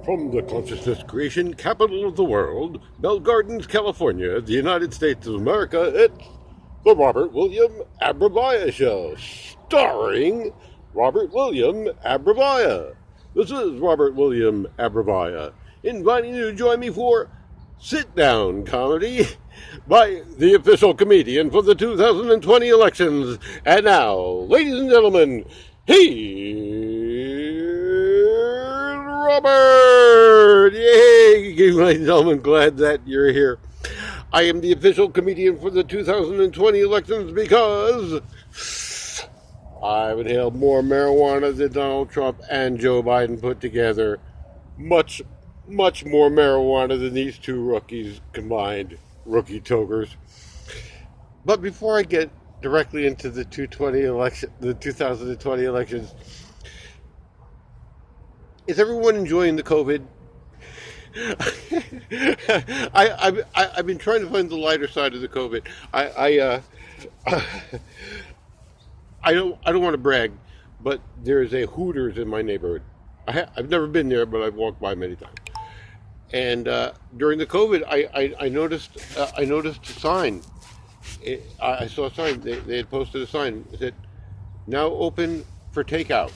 From the consciousness creation capital of the world, Bell Gardens, California, the United States of America, it's the Robert William Abrabaya Show, starring Robert William Abrabaya. This is Robert William Abrabaya, inviting you to join me for sit-down comedy by the official comedian for the 2020 elections. And now, ladies and gentlemen, here's Robert! Yay! Ladies and gentlemen, glad that you're here. I am the official comedian for the 2020 elections because I've inhaled more marijuana than Donald Trump and Joe Biden put together. Much more marijuana than these two rookies combined, rookie togers. But before I get directly into the 2020 elections, is everyone enjoying the COVID? I've been trying to find the lighter side of the COVID. I don't want to brag, but there is a Hooters in my neighborhood. I've never been there, but I've walked by many times. And during the COVID, I noticed a sign. I saw a sign. They had posted a sign that said, "Now open for takeout."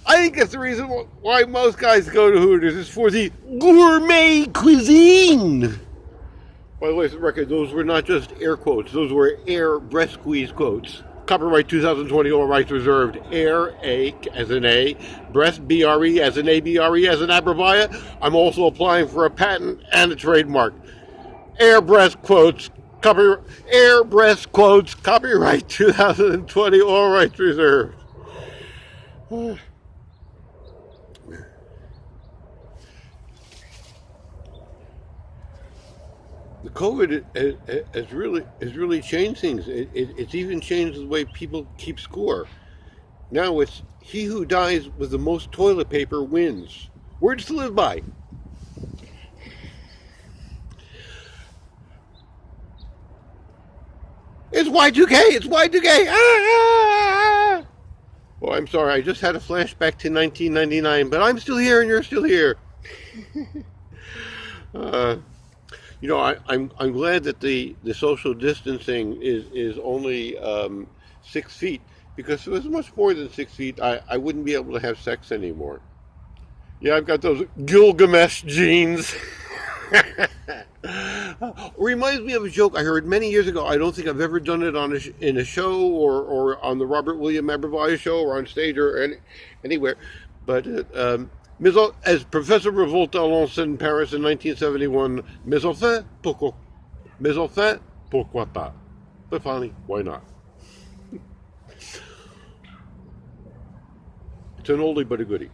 I think that's the reason why most guys go to Hooters, is for the gourmet cuisine. By the way, for the record, those were not just air quotes. Those were air breast squeeze quotes. Copyright 2020, all rights reserved. Air, A as in A, breast, B-R-E as in A-B-R-E as in Abrabaya. I'm also applying for a patent and a trademark. Air breast quotes, air breast quotes, copyright 2020, all rights reserved. The COVID has really changed things. It's even changed the way people keep score. Now it's he who dies with the most toilet paper wins. Words to live by. It's Y2K! It's Y2K! Ah! Oh, I'm sorry. I just had a flashback to 1999, but I'm still here and you're still here. You know, I'm glad that the social distancing is only 6 feet, because if it was much more than 6 feet, I wouldn't be able to have sex anymore. Yeah, I've got those Gilgamesh genes. Reminds me of a joke I heard many years ago. I don't think I've ever done it in a show or on the Robert William Abrabaya show or on stage or anywhere, but as Professor Revolta said in Paris in 1971, mais enfin, pourquoi pas? But finally, why not? It's an oldie but a goodie.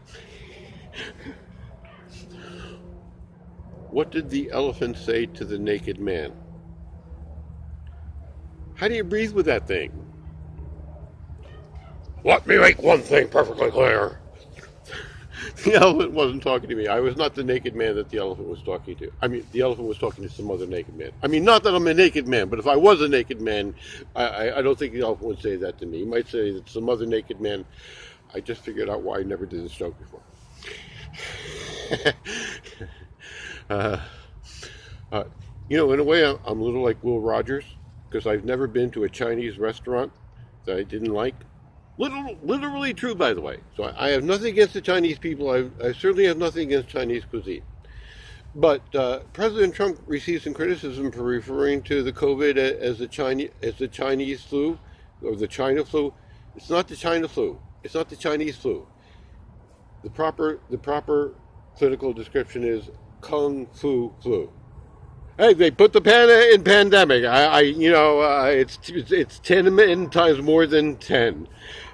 What did the elephant say to the naked man? How do you breathe with that thing? Let me make one thing perfectly clear. The elephant wasn't talking to me. I was not the naked man that the elephant was talking to. I mean, the elephant was talking to some other naked man. I mean, not that I'm a naked man, but if I was a naked man, I don't think the elephant would say that to me. He might say that some other naked man. I just figured out why I never did this joke before. You know, in a way, I'm a little like Will Rogers, because I've never been to a Chinese restaurant that I didn't like. Literally true, by the way. So I have nothing against the Chinese people. I certainly have nothing against Chinese cuisine. But President Trump received some criticism for referring to the COVID as the Chinese flu, or the China flu. It's not the China flu. It's not the Chinese flu. The proper clinical description is Kung Fu flu. Hey, they put the in pandemic. It's 10 times more than 10.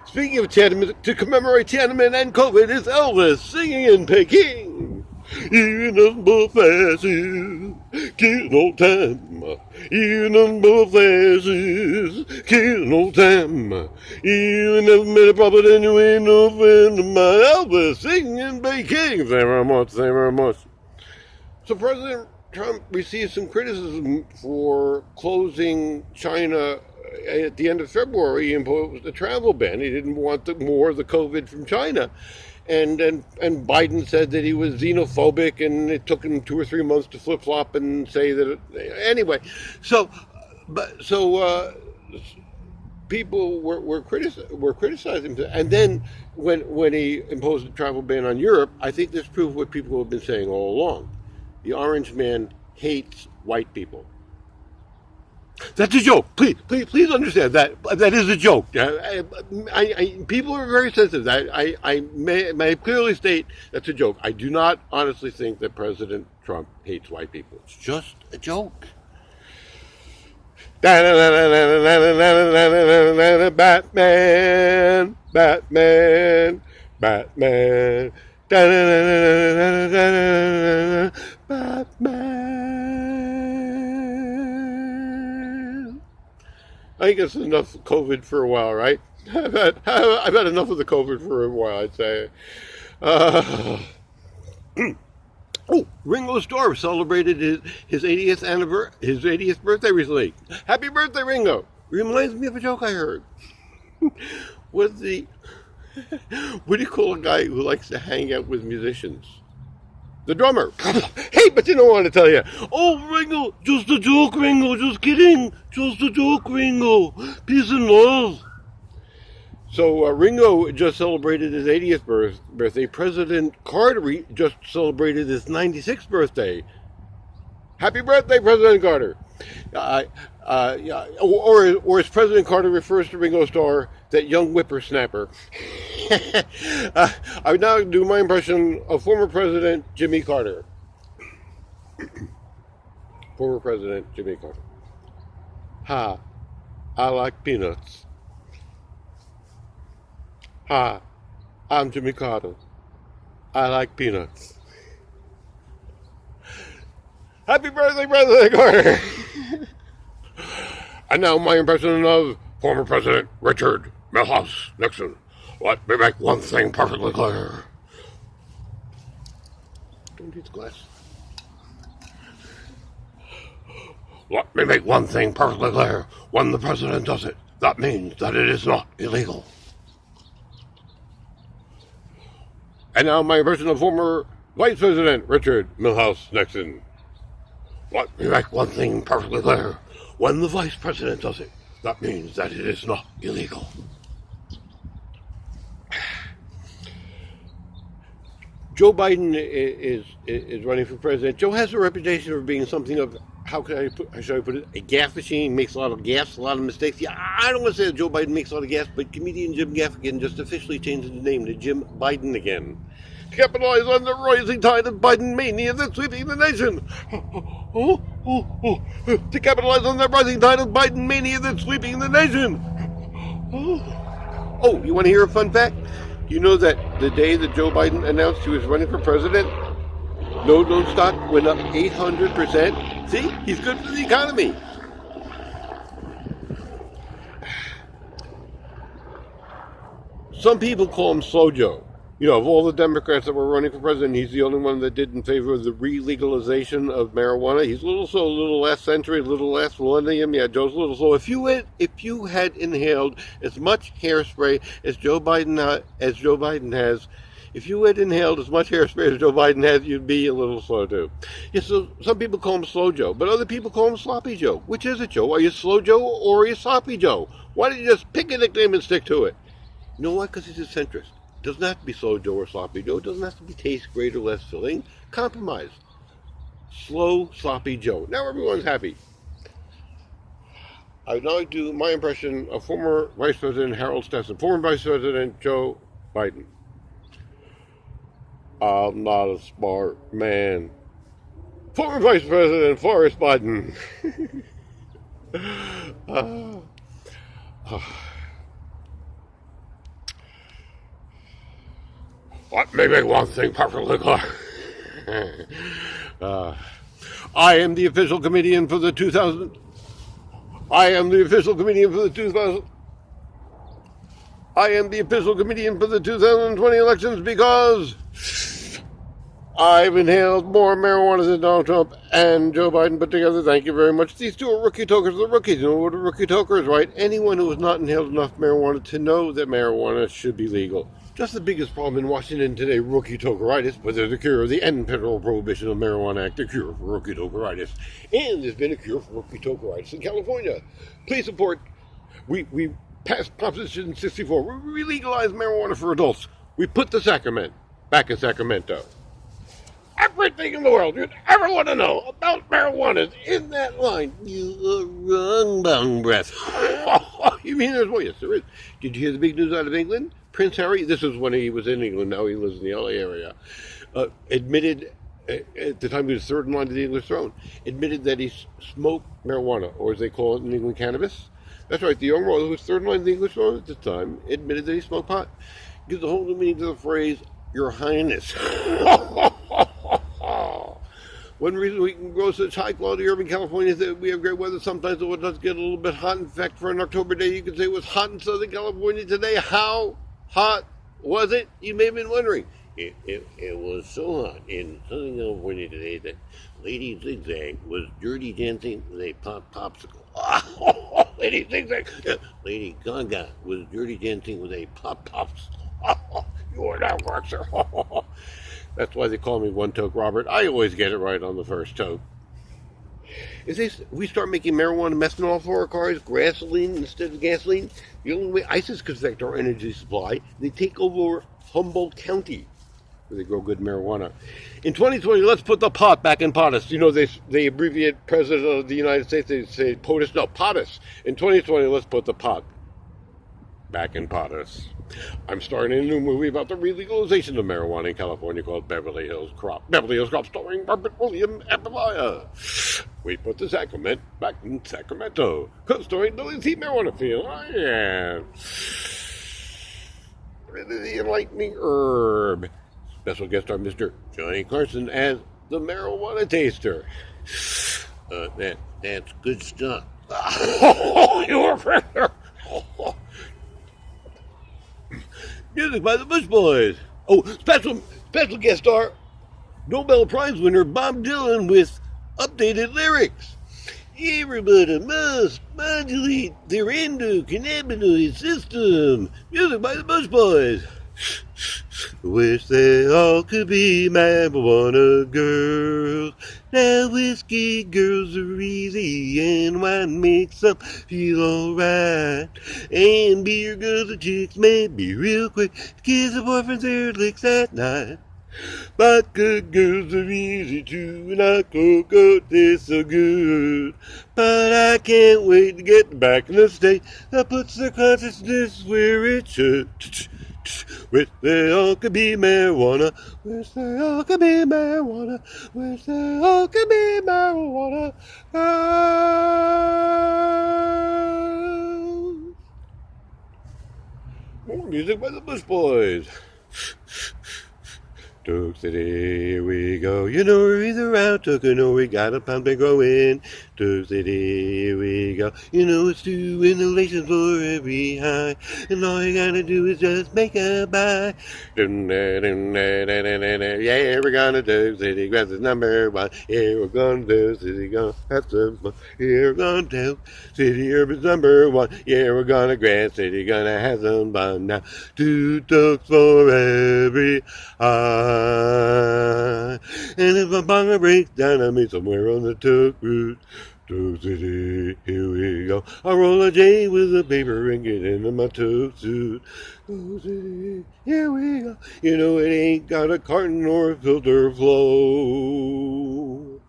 Speaking of Tiananmen, to commemorate Tiananmen and COVID, is Elvis singing in Peking. Number flashes, kill no time. Number flashes, kill no time. You never met a prophet and you ain't no friend of mine. Elvis singing in Peking. Thank you very much. So President Trump received some criticism for closing China at the end of February. He imposed a travel ban. He didn't want more of the COVID from China. and Biden said that he was xenophobic, and it took him 2 or 3 months to flip flop and say that. Anyway, so but so people were criticizing him, and then when he imposed a travel ban on Europe, I think this proved what people have been saying all along: the orange man hates white people. That's a joke. Please understand that is a joke. People are very sensitive. I may clearly state that's a joke. I do not honestly think that President Trump hates white people. It's just a joke. Batman, Batman, Batman, Batman. I think it's enough COVID for a while, right? I've had enough of the COVID for a while, I'd say. Oh, Ringo Starr celebrated his 80th birthday recently. Happy birthday, Ringo! Reminds me of a joke I heard. What do you call a guy who likes to hang out with musicians? The drummer. Hey, but you don't want to tell you. Oh, Ringo, just a joke, Ringo. Just kidding. Just a joke, Ringo. Peace and love. So Ringo just celebrated his 80th birthday. President Carter just celebrated his 96th birthday. Happy birthday, President Carter. Or as President Carter refers to Ringo Starr, that young whippersnapper. I would now do my impression of former President Jimmy Carter. Former President Jimmy Carter. Hi, I like peanuts. Hi, I'm Jimmy Carter. I like peanuts. Happy birthday, President Carter! And now my impression of former President Richard Milhous Nixon. Let me make one thing perfectly clear. Don't eat the glass. Let me make one thing perfectly clear. When the president does it, that means that it is not illegal. And now my impression of former Vice President Richard Milhous Nixon. Let me make one thing perfectly clear. When the Vice President does it, that means that it is not illegal. Joe Biden is running for president. Joe has a reputation for being something of, how should I put it, a gas machine, makes a lot of gas, a lot of mistakes. Yeah, I don't want to say that Joe Biden makes a lot of gas, but comedian Jim Gaffigan just officially changed his name to Jim Biden again. To capitalize on the rising tide of Biden mania that's sweeping the nation. To capitalize on the rising tide of Biden mania that's sweeping the nation. Oh, you want to hear a fun fact? You know that the day that Joe Biden announced he was running for president, Dow stock went up 800%. See, he's good for the economy. Some people call him Slow Joe. You know, of all the Democrats that were running for president, he's the only one that did in favor of the re-legalization of marijuana. He's a little slow, a little last century, a little last millennium. Yeah, Joe's a little slow. If you had inhaled as much hairspray as Joe Biden has, if you had inhaled as much hairspray as Joe Biden has, you'd be a little slow too. Yeah, so some people call him Slow Joe, but other people call him Sloppy Joe. Which is it, Joe? Are you Slow Joe or are you Sloppy Joe? Why don't you just pick a nickname and stick to it? You know why? Because he's a centrist. It doesn't have to be Slow Joe or Sloppy Joe. It doesn't have to be taste great or less filling. Compromise. Slow, Sloppy Joe. Now everyone's happy. I would now like to do my impression of former Vice President Harold Stetson, former Vice President Joe Biden. I'm not a smart man. Former Vice President Forrest Biden. Let me make one thing perfectly clear. I am the official comedian for the 2020 elections because I've inhaled more marijuana than Donald Trump and Joe Biden put together. Thank you very much. These two are rookie tokers. The rookies. You know what a rookie toker is, right? Anyone who has not inhaled enough marijuana to know that marijuana should be legal. Just the biggest problem in Washington today, rookie tokeritis, but there's a cure. The end federal prohibition of marijuana act, a cure for rookie tokeritis. And there's been a cure for rookie tokeritis in California. Please support. We passed Proposition 64. We legalized marijuana for adults. We put the sacrament back in Sacramento. Everything in the world you'd ever want to know about marijuana is in that line. You are wrong, bong breath. You mean there's more? Yes, there is. Did you hear the big news out of England? Prince Harry, this was when he was in England, now he lives in the LA area, admitted, at the time he was third in line to the English throne, admitted that he smoked marijuana, or as they call it in England, cannabis. That's right, the young royal who was third in line to the English throne at the time admitted that he smoked pot. Gives a whole new meaning to the phrase, Your Highness. One reason we can grow such high quality herb in California is that we have great weather. Sometimes it does get a little bit hot. In fact, for an October day, you could say it was hot in Southern California today. How hot was it? You may have been wondering. It was so hot in Southern California today that Lady Zigzag was dirty dancing with a popsicle. Lady Zigzag. Lady Gaga was dirty dancing with a popsicle. You are now correct, sir. That's why they call me One Toke Robert. I always get it right on the first toke. We start making marijuana methanol for our cars, gasoline instead of gasoline, the only way ISIS could affect our energy supply, they take over Humboldt County, where they grow good marijuana. In 2020, let's put the pot back in POTUS. You know, they abbreviate President of the United States, they say POTUS, no, POTUS. In 2020, let's put the pot back in POTUS. I'm starting a new movie about the relegalization of marijuana in California called Beverly Hills Crop. Beverly Hills Crop, starring Robert William Appiah. We put the sacrament back in Sacramento. Co-starring Billy C. Marijuana Field. Oh, yeah. The enlightening herb. Special guest star Mr. Johnny Carson as the marijuana taster. That's good stuff. You were there. Music by the Bush Boys. Oh, special guest star, Nobel Prize winner Bob Dylan with updated lyrics. Everybody must modulate their endocannabinoid system. Music by the Bush Boys. Wish they all could be marijuana girls. Now whiskey girls are easy and wine makes them feel alright. And beer girls or chicks may be real quick to kiss their boyfriends their licks at night. Vodka girls are easy too, and our cocoa tastes so good. But I can't wait to get back in the state that puts their consciousness where it should. Wish they all could be marijuana. Wish they all could be marijuana. Wish they all could be marijuana. More music by the Bush Boys. Toke City, here we go. You know we're either out, Toke, or we got a pound bag growing. Toke City, here we go. You know it's 2 inhalations for every high, and all you gotta do is just make a buy. Yeah, we're gonna Toke City, grass is number 1. Yeah, we're gonna Toke City, gonna have some fun. Yeah, we're gonna Toke City, urban's number 1. Yeah, we're gonna Grass City, gonna have some fun now. 2 tokes for every high. And if my bonga breaks down, I meet somewhere on the Toke route. Toke City, here we go. I roll a J with a paper and get into my Toke suit. Toke City, here we go. You know it ain't got a carton or a filter flow,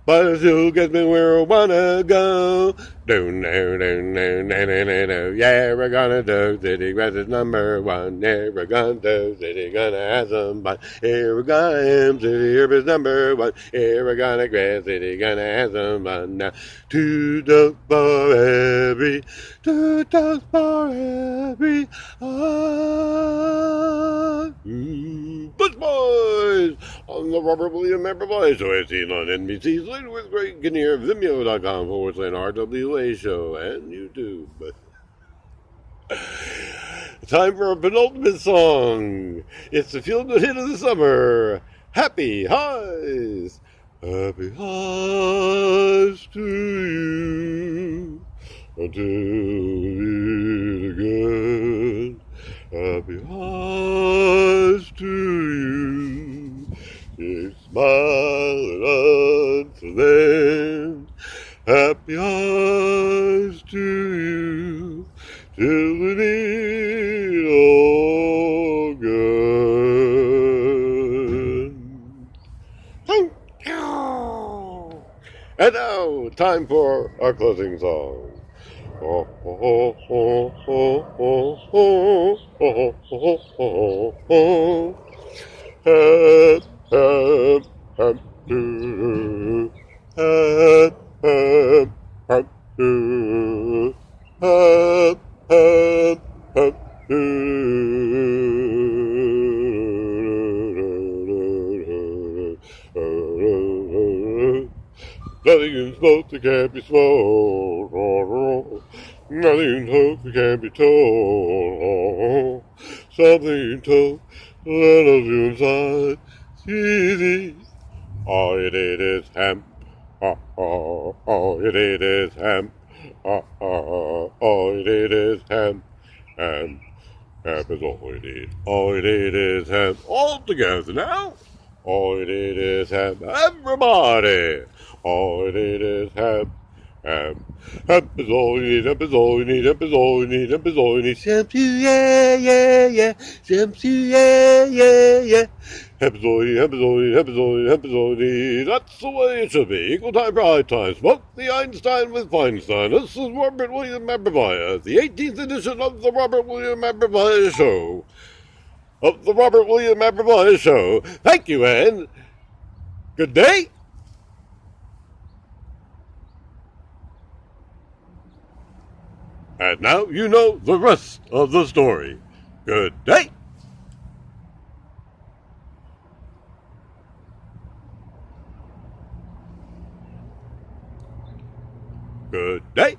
but it still gets me where I wanna go. Yeah, we're gonna Toke City, grass is number 1. Yeah, we're gonna Toke City, gonna have some fun. Here we're gonna M City, herb is number 1. Here we're gonna Grass City, gonna have some fun now. 2 tokes for every, 2 tokes for every heart. Bush Boys on the Robert William Member Voice. So it's seen on NBC's Later with Greg Kinnear, Vimeo.com/RWA show, and YouTube. Time for a penultimate song. It's the feel-good hit of the summer. Happy Highs. Happy Highs to you until we meet again. Happy eyes to you. Keep smiling until then. Happy eyes to you. Till we meet again. Thank you. And now, time for our closing song. Oh, oh, oh, oh, oh, oh, oh, oh, oh, oh. Hep, hep, hep, doo. Hep, hep, hep, doo. Hep, hep, hep, doo. Nothing you spoke that can't be spoke. Nothing you spoke that can't be told. Something you told, let us you inside. It's easy. All you need is hemp. All you need is hemp. All you need is hemp. Hemp. Hemp is all you need. All you need is hemp. All together now. All you need is hemp. Everybody. All you need is hemp. Hemp. Hemp is all you need. Hemp is all you need. Hemp is all you need. Hemp is all you need. Shampoo, yeah, yeah, yeah. Shampoo, yeah, yeah, yeah. Hemp is all you need. Hemp is all you need. Hemp is all you need. Hemp is all you need. That's the way it should be. Equal time for high time. Smoke the Einstein with Feinstein. This is Robert William Amplifier, the 18th edition of the Robert William Amplifier Show. Of the Robert William Amplifier Show. Thank you, and good day. And now you know the rest of the story. Good day. Good day.